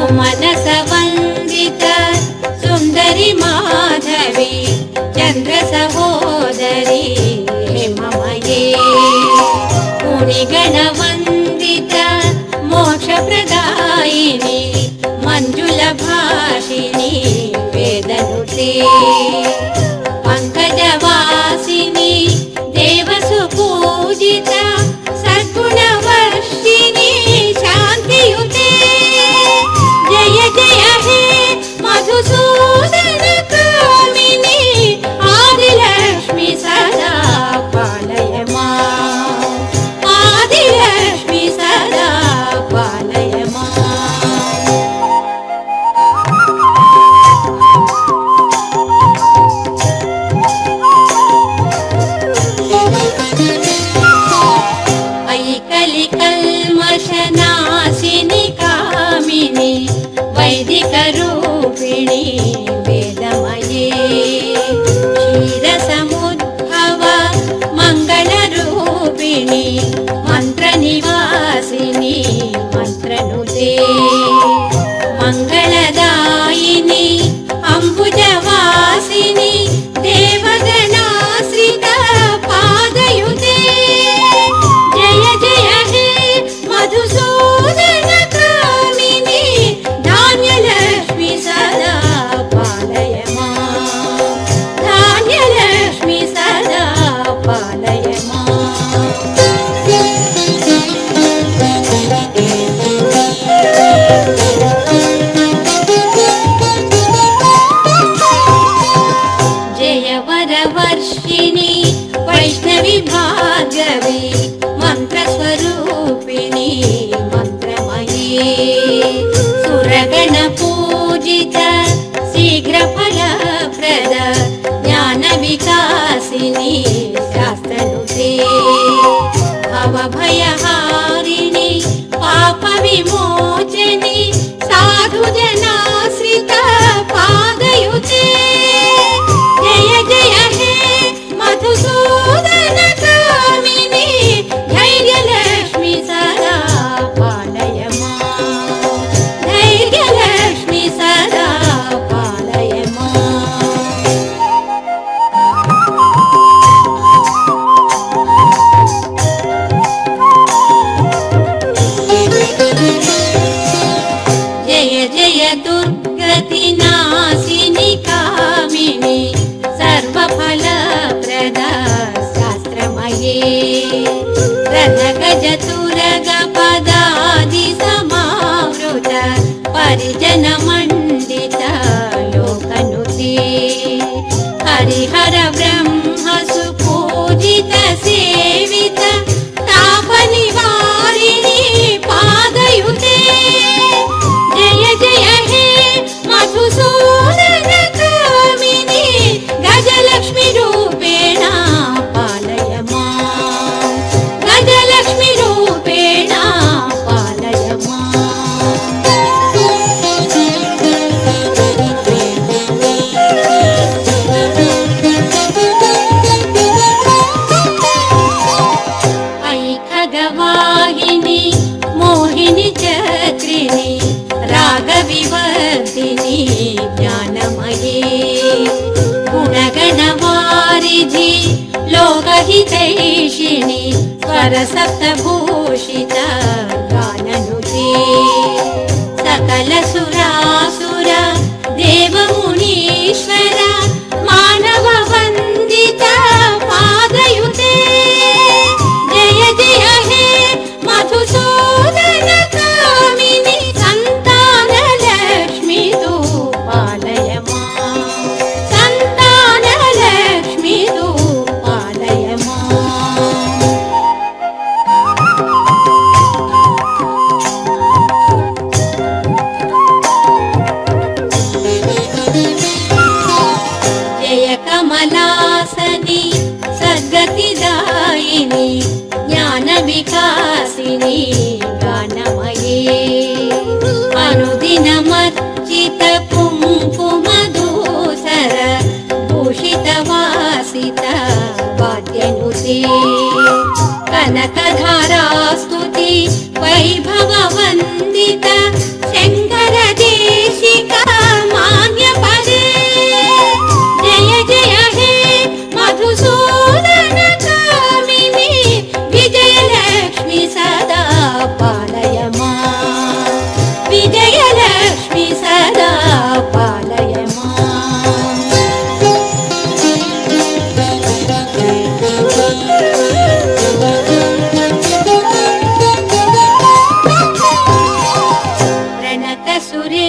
सुमनस वंदित सुंदरी माधवी चंद्र सहोदरी हेममये मुनिगण वंदित मोक्ष प्रदायिनी मंजुल भाषिणी वेदनुते पंकजवासिनी देवसुपूजिता सद्गुणवर्षिणी शांतियुते जय जय हे मधुसूदन कामिनी आदिलक्ष्मी सदा पालय मां आदिलक्ष्मी सदा पालय मां। कल्मषनाशिनि कामिनि वैदिकरूपिणि वेदमये क्षीरसमुद्भव मङ्गलरूपिणि मन्त्रनिवासिनि मन्त्रनुते मङ्गलदायिनि अम्बुजवासिनि देवगणाश्रिता पादयुते जय जय हे मधुसूदन कामिनी धान्यलक्ष्मी सदा पालय मां धान्यलक्ष्मी सदा पालय मां। जय वरवर्षिणी वैष्णवी भार्गवी मंत्रस्वरूपिणी मंत्रमयी सुरगण पूजित शीघ्रफलप्रद ज्ञानविकासिनी शास्त्रनुते भवभयहारिणी पापविमोचनी साधुजनाश्रिता पादयुते जय जय हे मधुसूदन कामिनी धैर्यलक्ष्मी सदा पालय मां धैर्यलक्ष्मी सदा पालय मां। जय जय दुर्गति नाशिनी कामिनी सर्वफलप्रदा शास्त्रमये रथगजतुरग पदादि समावृत परिजनमण्डित लोकनुते हरिहर ब्रह्म सुपूजित सेवित तापनिवारिणी पादयुते जय जय हे मधुसूदन कामिनी गजलक्ष्मी रूपेण पालय मां गजलक्ष्मी रूपेण पालय मां। अयि खगवाहिनी मोहिनी चक्रिणी रागविवर्धिनी ज्ञानमये गुणगणवारिधि लोकहितैषिणी स्वरसप्तभूषिता गाननुते सकलसुरासुर देवमुनीश्वर मानववन्दिता पादयुते जय जय हे मधुसूदन कामिनी संतानलक्ष्मी तु पालय मां संतानलक्ष्मी तु पालय मां। ಸುರೇ